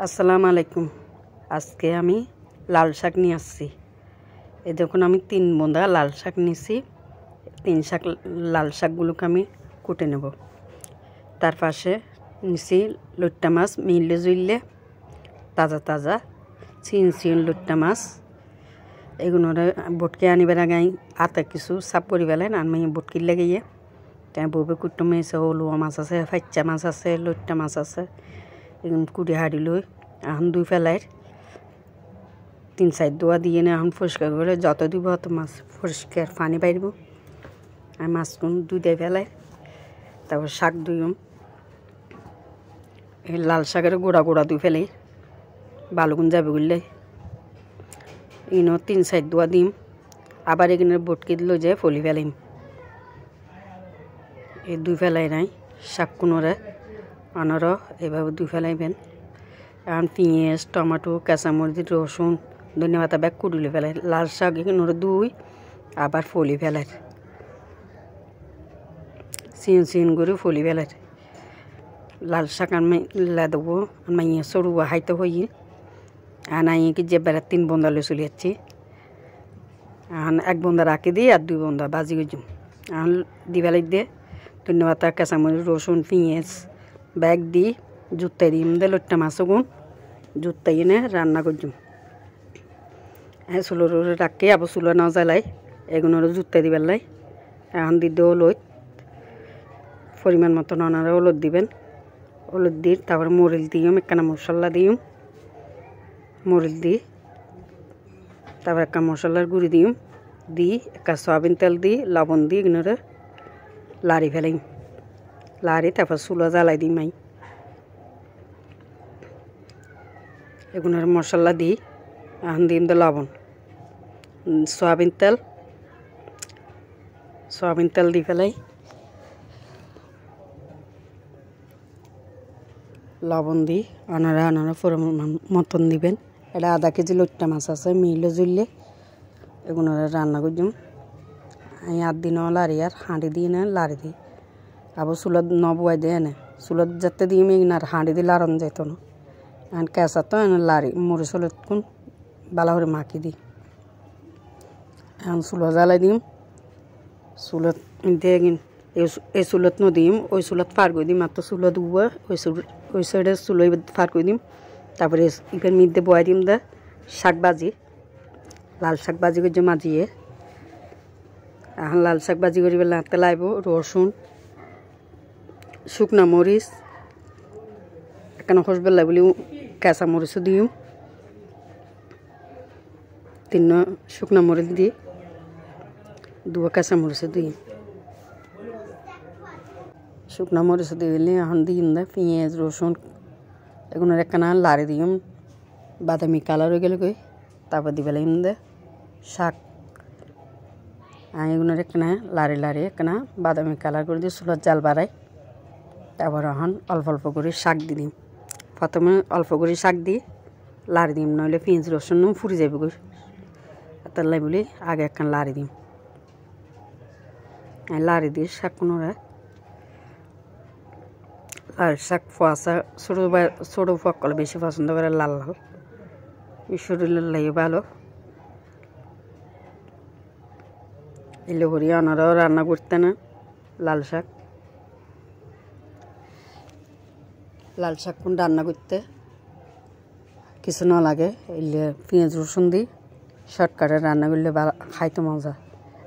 আসসালামু আলাইকুম। আজকে আমি লাল শাক নিয়ে আসছি। এই দেখুন আমি 3 বোঁদা লাল শাক নিয়েছি। লাল শাকগুলোকে আমি কুটে নেব। তার পাশে নিয়েছি লইট্টা মাছ মিলে জুইলে তাজা তাজা চিন লইট্টা মাছ। এগুলো বটকে আনিবার আগে আতা কিছু সাপ করি পেলেন আমি বটকি লাগিয়ে তাই বউবে কুট্টো মেয়েছে হলুয়া মাছ আছে, ফাইচ্চা মাছ আছে, লইট্টা মাছ আছে। এগুলো কুটি হাড়ি লই এখন দুই ফেলাই 3-4 দোয়া দিয়ে না এখন পরিষ্কার করে যত দিব অত মাছ পরিষ্কার পানি বাইরব। আর মাছগুলো দুধে ফেলাই তারপর শাক দুইম এই লাল শাকের গোড়া গোড়া দুই ফেলাই বালুগুন যাবে বললে ইনো 3-4 দোয়া দিম। আবার এখানে বটকি দিল যে ফলি ফেলাইম এই দুই ফেলাই নাই শাক কোনোরে আনার এভাবে দুই ফেলাইবেন। এখন পেঁয়াজ টমেটো কাঁচামরিচ রসুন ধনিয়া পাতা ব্যাগ কুড়িলে ফেলাই লাল শাক এখানে দুই আবার ফলি ফেলাই চিন করে ফলি ফেলাই লাল শাক আমি দেবো আমি সরু হাইতে হই আনাই কি যে বেড়া 3 বোন্দা লে চলে যাচ্ছি। এখন 1 বোন্দা রাখি দিই আর 2 বোন্দা বাজি গেছুম। এখন দিবেলাই দিয়ে ধনিয়া পাতা কাঁচামরিচ রসুন পেঁয়াজ ব্যাগ দিই জুতাই দিই দে লইট্টা মাছ গুণ জুতাই এনে রান্না করছুম। হ্যাঁ চুলোর রাখি আবার চুলো না জ্বালাই এগুলোর জুতাই দিবার লাই। এখন দিতে হলুদ পরিমাণ মতো ওনারা হলুদ দিবেন। হলুদ দিই তারপর মরিচ দিম একখানা মশলা দিম মরিচ দিই তারপর একটা মশলার গুঁড়ি দিম দিই একটা সয়াবিন তেল দিই লবণ দিই এগুলোরে লাড়ি ফেলাই লাড়ি তারপর চুলো জ্বালাই দিই মাই এগুলোর মশলা দিই। এখন দিম তো লবণ সয়াবিন তেল দি ফেলাই লবণ দিই আনারা পরিমাণ মতন দিবেন। এটা আধা কেজি লইট্টা মাছ আছে মিলে জুললে এগুলো রান্না করছুম। আমি 8 দিন লাড়ি আর হাঁড়ি দিয়ে না লাড়ি দিই আবার চুলত নবুয়াই দিয়ে এনে চুলত যাতে দিই আর হাঁড়ি দিয়ে লাড়ন যেত না এখন কেঁচা তো এনে লাড়ি মরে চুলত কোন বালা করে মাখি দিই। এখন চুলো জ্বালাই দিম চুলত দিয়ে এই চুলত নদিম ওই চুলত পার করে দিম আর তো চুলত উবা ওই সাইডে চুলো পার করে দিম। তারপরে ইফের মধ্যে বয়াই দিম দা শাক ভাজি লাল শাক ভাজি করছে মাজিয়ে। এখন লাল শাক ভাজি করি লাতে লাইব রসুন শুকনা মরিচ এখানে খসবেলা বলি কাঁচা মরিচও দিম 3 শুকনা মরিচ দিই 2 কাঁচা মরিচ দিই শুকনা মরিচ দিলে এখন দিম দা পেঁয়াজ রসুন এগুলোর একখানা লাড়ি দিম বাদামি কালার হয়ে গেলে কই তারপর দিবে লাগিম দে শাক এগুলোর একখানা লাড়ি একখানা বাদামি কালার করে দিয়ে চুলোর জাল বাড়াই। তারপর এখন অল্প অল্প করে শাক দি দিম প্রথমে অল্প করে শাক দিই লাড়ি দিম নইলে পেঁয়াজ রসুন ফুরি যাবে গই তার লাই বলি আগে একখান লাড়ি দিম লাড়ি দিয়ে শাক কোনোরা লাল শাক ফোয়াশা ছোটো ফকল বেশি পছন্দ করে লাল লাল শরীরের লাগে ভালো এলে করি ওনারাও রান্না করতে না লাল শাক কোন রান্না করতে কিছু না লাগে এলে পেঁয়াজ রসুন দিই শর্টকাটে রান্না করলে খাইতে মজা।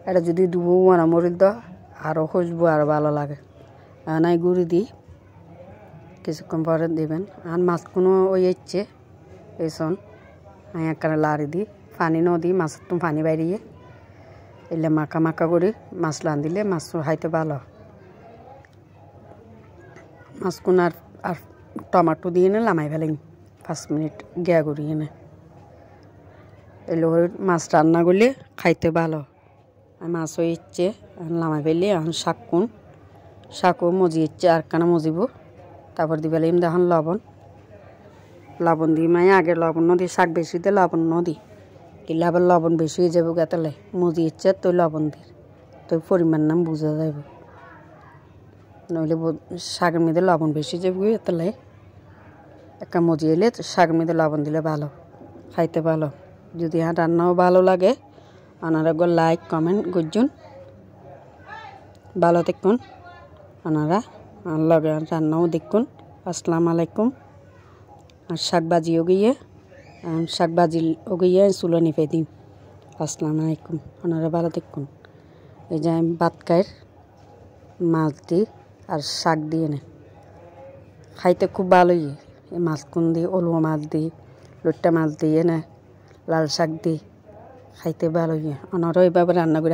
এটা যদি দুবো আনা মরিল তো আরও খুশবু আরও ভালো লাগে। নাই গুঁড়ি দিই কিছুক্ষণ পরে দেবেন। আর মাছ কোনো ওই ইচ্ছে এইসন আমি একখানে লাড়ি দিই পানি ন দিই মাছ তো পানি বাইরিয়ে এলে মাখা করি মাছ লান দিলে মাছ খাইতে ভালো। মাছ কোন আর টমাটো দিয়ে এনে লামাই ফেলাই 5 মিনিট গিয়া করি এনে এলে মাছ রান্না করলে খাইতে ভালো। আর মাছ হয়ে ইচ্ছে লামাই ফেললে এখন শাকও মজি ইচ্ছে আর কানা মজিব। তারপর দিবে লাগিম দেখুন লবণ দিই মাই আগে লবণ দিই শাক বেশি দিয়ে লবণ দিই দিলে আবার লবণ বেশি হয়ে যাবো গাতালে মজি ইচ্ছে তো লবণ দিই তো পরিমাণ নাম বোঝা যাবে নইলে শাকের মধ্যে লবণ বেশি যাবে এতলাই একটা মজি এলে শাক মধ্যে লবণ দিলে ভালো, খাইতে ভালো। যদি রান্নাও ভালো লাগে আপনারা লাইক কমেন্ট করছেন। ভালো দেখুন আপনারা লগে রান্নাও দেখুন। আসসালামু আলাইকুম। আর শাক ভাজিও গিয়ে চুলো নিপে দিই। আসসালামু আলাইকুম। আপনারা ভালো দেখুন। এই যে আমি ভাত খাই মাছ দিই আর শাক দিয়ে নে খাইতে খুব ভালোই। এই মাছ কোন দিই, অলুয়া মাছ দিই, লইট্টা মাছ দিয়ে না লাল শাক দিই, খাইতে ভালোই। আপনারাও এইভাবে রান্না করে